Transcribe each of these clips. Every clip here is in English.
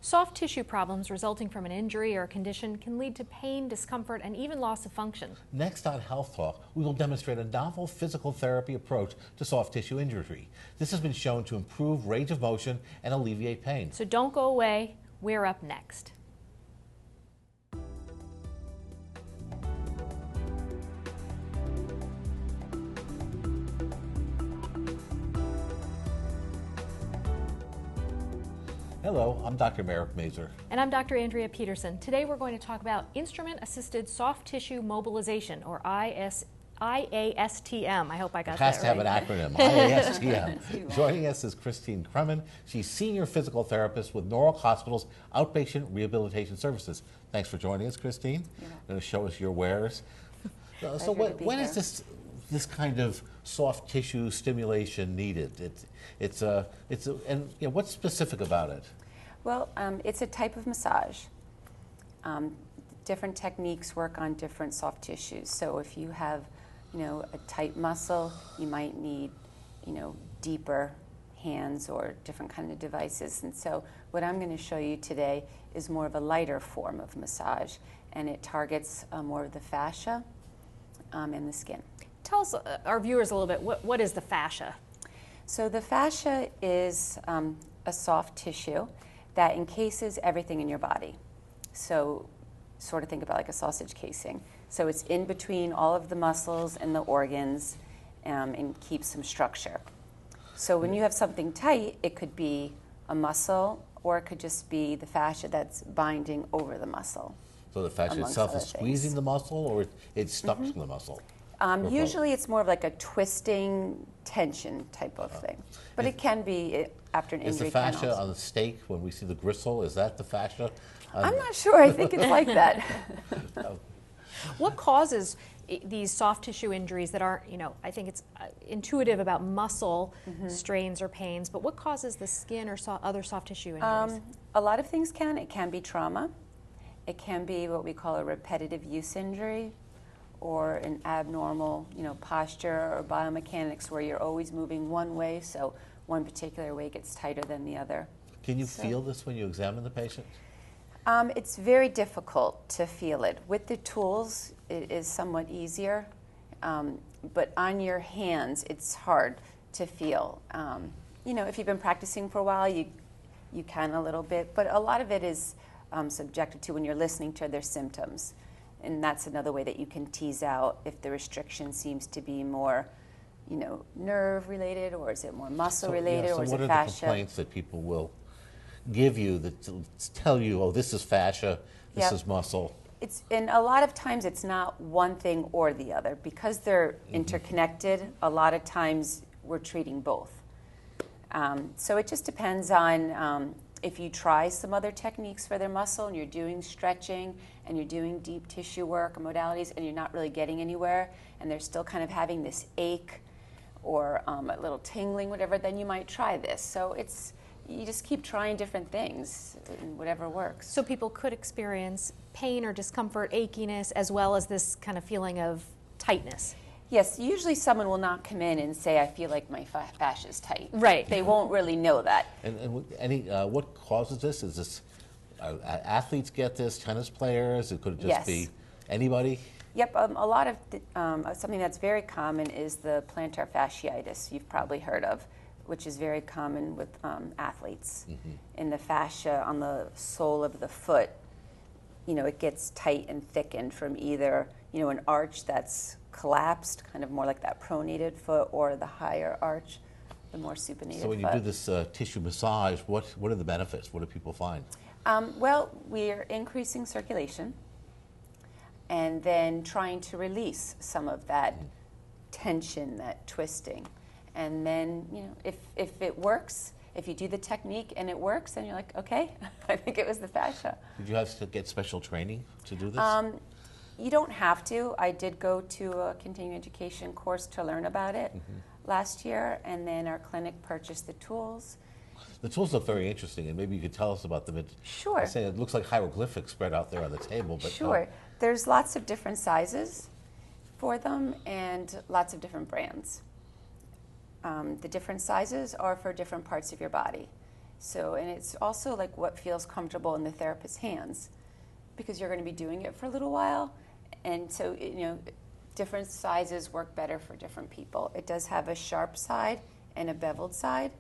Soft tissue problems resulting from an injury or a condition can lead to pain, discomfort, and even loss of function. Next on Health Talk, we will demonstrate a novel physical therapy approach to soft tissue injury. This has been shown to improve range of motion and alleviate pain. So don't go away. We're up next. Hello, I'm Dr. Merrick Mazur. And I'm Dr. Andrea Peterson. Today we're going to talk about instrument-assisted soft tissue mobilization, or IASTM. I hope I got that right. It has to have an acronym, IASTM. Joining us is Christine Cremin. She's Senior Physical Therapist with Norwalk Hospital's Outpatient Rehabilitation Services. Thanks for joining us, Christine. Yeah. Going to show us your wares. So when is this kind of soft tissue stimulation needed? And what's specific about it? Well, it's a type of massage. Different techniques work on different soft tissues. So if you have, a tight muscle, you might need, deeper hands or different kind of devices. And so what I'm going to show you today is more of a lighter form of massage, and it targets more of the fascia and the skin. Tell us, our viewers, a little bit, what is the fascia? So the fascia is a soft tissue that encases everything in your body. So sort of think about like a sausage casing. So it's in between all of the muscles and the organs and keeps some structure. So when you have something tight, it could be a muscle or it could just be the fascia that's binding over the muscle. So the fascia itself is squeezing the muscle, or it's stuck to the muscle? Usually it's more of like a twisting tension type of thing. But it can be after an injury. Is the fascia on the steak, when we see the gristle, is that the fascia? I'm not sure. I think it's like that. What causes these soft tissue injuries that aren't, I think it's intuitive about muscle strains or pains, but what causes the skin or other soft tissue injuries? A lot of things can. It can be trauma. It can be what we call a repetitive use injury, or an abnormal, posture or biomechanics where you're always moving one way, so one particular way gets tighter than the other. Can you feel this when you examine the patient? It's very difficult to feel it. With the tools, it is somewhat easier, but on your hands, it's hard to feel. If you've been practicing for a while, you can a little bit, but a lot of it is subjected to when you're listening to their symptoms. And that's another way that you can tease out if the restriction seems to be more, nerve related, or is it more muscle related, or is it fascia? What are the complaints that people will give you that tell you, oh, this is fascia, this is muscle? And a lot of times it's not one thing or the other. Because they're interconnected, a lot of times we're treating both. So it just depends on if you try some other techniques for their muscle and you're doing stretching and you're doing deep tissue work or modalities and you're not really getting anywhere and they're still kind of having this ache or a little tingling, whatever, then you might try this. So you just keep trying different things and whatever works. So people could experience pain or discomfort, achiness, as well as this kind of feeling of tightness. Yes, usually someone will not come in and say, I feel like my fascia is tight. Right. They won't really know that. And what causes this? Is this athletes get this, tennis players? It could just be anybody? Yep, a lot of something that's very common is the plantar fasciitis you've probably heard of, which is very common with athletes. In the fascia on the sole of the foot, it gets tight and thickened from either, an arch that's collapsed, kind of more like that pronated foot, or the higher arch, the more supinated foot. So when you do this tissue massage, what are the benefits? What do people find? Well, we're increasing circulation and then trying to release some of that tension, that twisting. And then, if it works, if you do the technique and it works, then you're like, okay, I think it was the fascia. Did you have to get special training to do this? You don't have to. I did go to a continuing education course to learn about it last year, and then our clinic purchased the tools. The tools look very interesting, and maybe you could tell us about them. Sure. I say it looks like hieroglyphics spread out there on the table. But sure. There's lots of different sizes for them and lots of different brands. The different sizes are for different parts of your body. So, and it's also like what feels comfortable in the therapist's hands, because you're going to be doing it for a little while. And so, different sizes work better for different people. It does have a sharp side and a beveled side.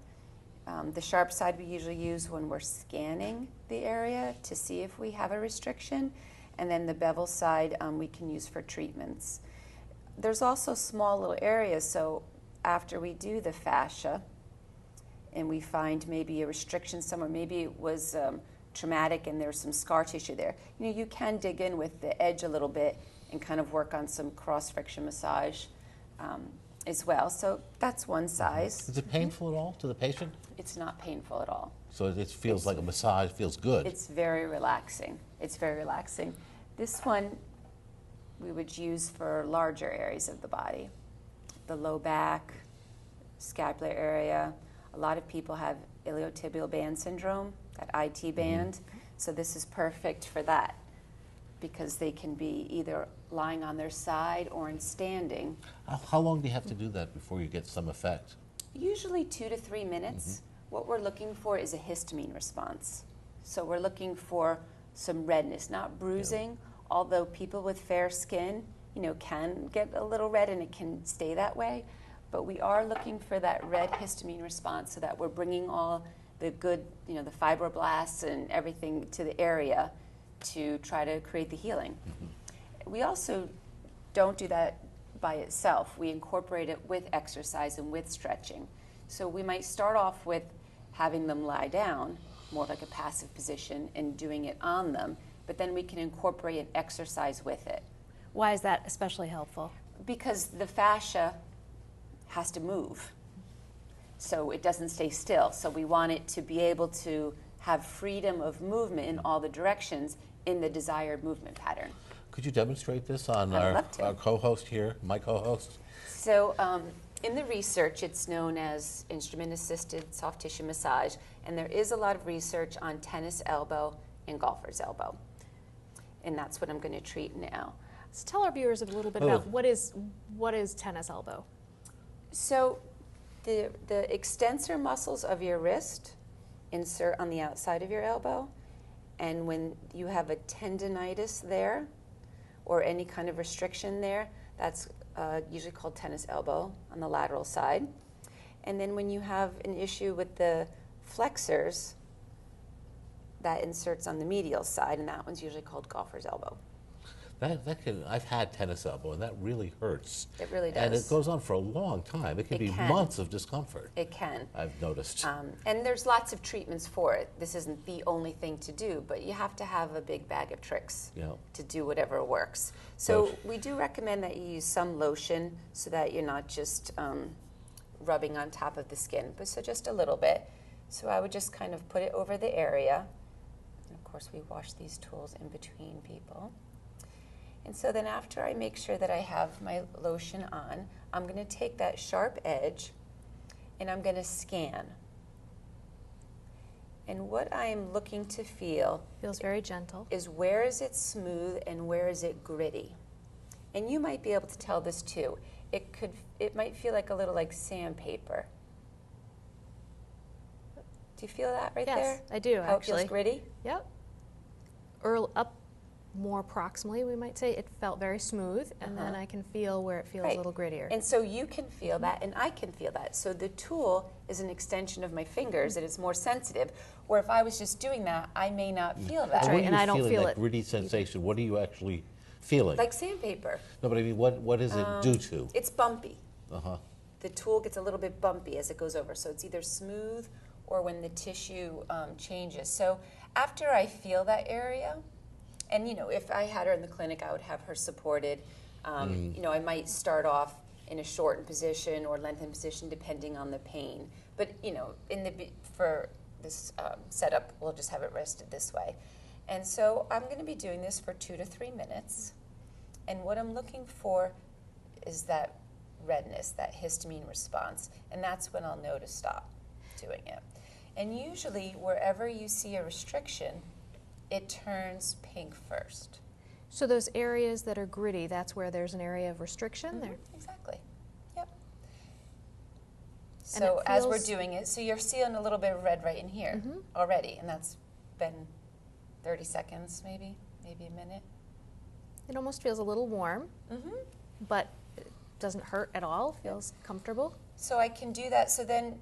The sharp side we usually use when we're scanning the area to see if we have a restriction. And then the bevel side we can use for treatments. There's also small little areas, so after we do the fascia and we find maybe a restriction somewhere, maybe it was traumatic and there's some scar tissue there, you can dig in with the edge a little bit and kind of work on some cross-friction massage as well. So that's one size. Is it painful at all to the patient? It's not painful at all. So it feels like a massage, feels good. It's very relaxing. It's very relaxing. This one we would use for larger areas of the body. The low back, scapular area. A lot of people have iliotibial band syndrome, that IT band. So this is perfect for that, because they can be either lying on their side or in standing. How long do you have to do that before you get some effect? Usually 2 to 3 minutes. What we're looking for is a histamine response. So we're looking for some redness, not bruising, although people with fair skin, can get a little red and it can stay that way. But we are looking for that red histamine response so that we're bringing all the good, the fibroblasts and everything to the area to try to create the healing. We also don't do that by itself. We incorporate it with exercise and with stretching. So we might start off with having them lie down, more like a passive position, and doing it on them, but then we can incorporate an exercise with it. Why is that especially helpful? Because the fascia has to move, so it doesn't stay still. So we want it to be able to have freedom of movement in all the directions in the desired movement pattern. Could you demonstrate this on I'd our love to. co-host here, my co-host? So in the research, it's known as instrument-assisted soft tissue massage, and there is a lot of research on tennis elbow and golfer's elbow, and that's what I'm going to treat now. So tell our viewers a little bit about what is tennis elbow. So the extensor muscles of your wrist insert on the outside of your elbow, and when you have a tendinitis there or any kind of restriction there, that's usually called tennis elbow on the lateral side. And then when you have an issue with the flexors, that inserts on the medial side, and that one's usually called golfer's elbow. I've had tennis elbow, and that really hurts. It really does. And it goes on for a long time. It can be months of discomfort. It can. I've noticed. And there's lots of treatments for it. This isn't the only thing to do, but you have to have a big bag of tricks to do whatever works. So we do recommend that you use some lotion so that you're not just rubbing on top of the skin, but so just a little bit. So I would just kind of put it over the area. And of course, we wash these tools in between people. And so then after I make sure that I have my lotion on, I'm going to take that sharp edge and I'm going to scan. And what I'm looking to feel Feels very gentle. is where is it smooth and where is it gritty. And you might be able to tell this too. It might feel like a little like sandpaper. Do you feel that right there? Yes, I do, How actually. it feels gritty? Yep. Or up more proximally, we might say, it felt very smooth, and then I can feel where it feels a little grittier. And so you can feel that, and I can feel that. So the tool is an extension of my fingers, and it's more sensitive. Where if I was just doing that, I may not feel that. right, and I don't feel that it. gritty sensation? What are you actually feeling? Like sandpaper. No, but I mean, what is it due to? It's bumpy. Uh-huh. The tool gets a little bit bumpy as it goes over. So it's either smooth or when the tissue changes. So after I feel that area, and if I had her in the clinic, I would have her supported. I might start off in a shortened position or lengthened position depending on the pain. But for this setup, we'll just have it rested this way. And so I'm going to be doing this for 2 to 3 minutes. And what I'm looking for is that redness, that histamine response, and that's when I'll know to stop doing it. And usually, wherever you see a restriction, it turns pink first. So those areas that are gritty, that's where there's an area of restriction there? Exactly. Yep. So it as we're feels- doing it, so you're seeing a little bit of red right in here already, and that's been 30 seconds, maybe a minute. It almost feels a little warm, but it doesn't hurt at all. Feels comfortable. So I can do that. So then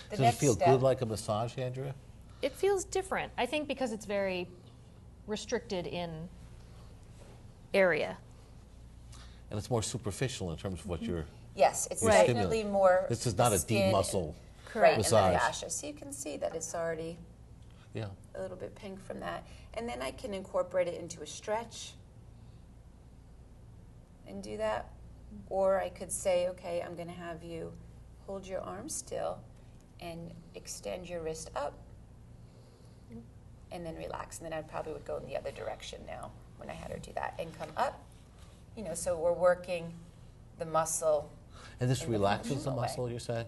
the Does it next feel step. good like a massage, Andrea? It feels different. I think because it's very restricted in area. And it's more superficial in terms of what you're... Yes, it's Right. definitely more. This is not the a deep skin, muscle right, massage. and the fascia. So you can see that it's already Yeah. a little bit pink from that. And then I can incorporate it into a stretch and do that. Or I could say, okay, I'm going to have you hold your arm still and extend your wrist up and then relax. And then I probably would go in the other direction now when I had her do that and come up. You know, so we're working the muscle. And this in the relaxes the functional way. muscle, you're saying?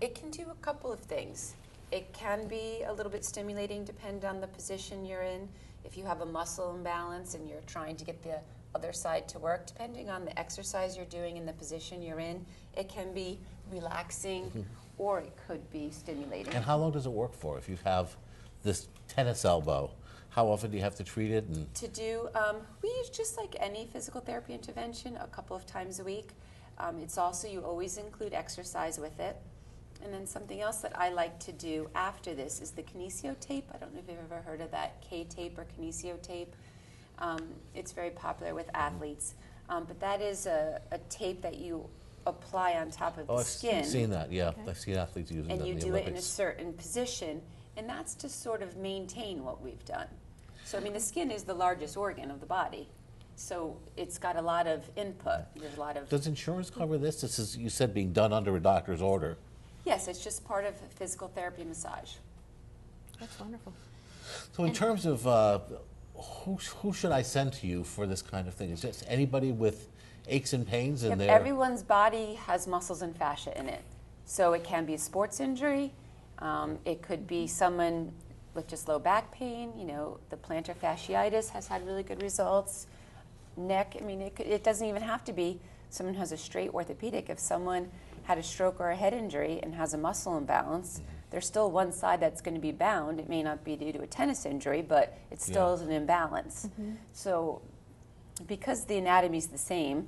It can do a couple of things. It can be a little bit stimulating, depend on the position you're in. If you have a muscle imbalance and you're trying to get the other side to work, depending on the exercise you're doing and the position you're in, it can be relaxing or it could be stimulating. And how long does it work for? If you have this tennis elbow, how often do you have to treat it? And To do, we use just like any physical therapy intervention a couple of times a week. It's also, you always include exercise with it. And then something else that I like to do after this is the kinesio tape. I don't know if you've ever heard of that, K-tape or kinesio tape. It's very popular with athletes. But that is a tape that you apply on top of the I've skin. seen that, yeah. Okay. I've seen athletes using And that you in the do it in a Olympics. certain position. And that's to sort of maintain what we've done. So, I mean, the skin is the largest organ of the body. So it's got a lot of input. There's a lot of... Does insurance cover this? This is, you said, being done under a doctor's order. Yes, it's just part of physical therapy massage. That's wonderful. So in terms of who should I send to you for this kind of thing? Is just anybody with aches and pains in Yep, their... everyone's body has muscles and fascia in it. So it can be a sports injury. It could be someone with just low back pain. You know, the plantar fasciitis has had really good results. Neck, I mean, it doesn't even have to be someone who has a straight orthopedic. If someone had a stroke or a head injury and has a muscle imbalance, there's still one side that's going to be bound. It may not be due to a tennis injury, but it still is an imbalance. So because the anatomy is the same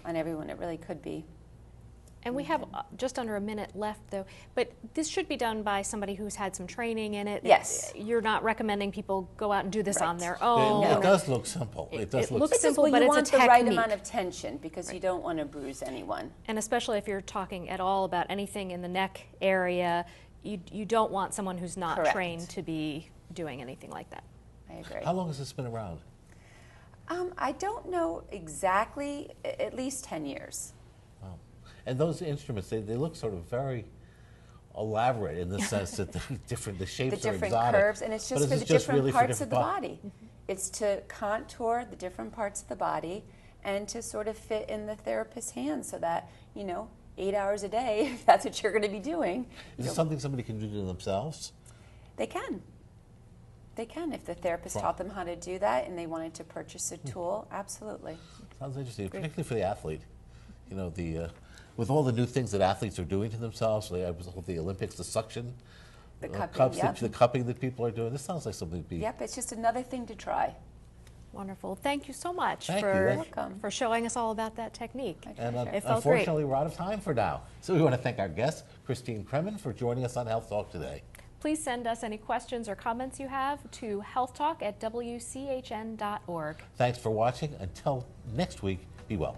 on everyone, it really could be. And we have just under a minute left, though. But this should be done by somebody who's had some training in it. Yes. You're not recommending people go out and do this on Right. their own. It does look simple. It does it look looks simple. simple, but you it's a want the right technique. amount of tension because you don't want to bruise anyone. And especially if you're talking at all about anything in the neck area, you don't want someone who's not Correct. trained to be doing anything like that. I agree. How long has this been around? I don't know exactly, at least 10 years. Wow. And those instruments, they look sort of very elaborate in the sense that the shapes The are different exotic. curves, and it's But just is for this the different really for parts of different the body. It's to contour the different parts of the body and to sort of fit in the therapist's hands so that, 8 hours a day, if that's what you're going to be doing. Is this something somebody can do to themselves? They can. They can. If the therapist taught them how to do that and they wanted to purchase a tool, absolutely. Sounds interesting, particularly for the athlete. With all the new things that athletes are doing to themselves, I was with the Olympics, the suction, The cupping, cups, yep. the cupping that people are doing. This sounds like something to be. Yep, it's just another thing to try. Wonderful. Thank you so much Thank you. for, Welcome. for showing us all about that technique. My And pleasure. It felt great. unfortunately, we're out of time for now. So we want to thank our guest, Christine Cremin, for joining us on Health Talk today. Please send us any questions or comments you have to healthtalk@wchn.org. Thanks for watching. Until next week, be well.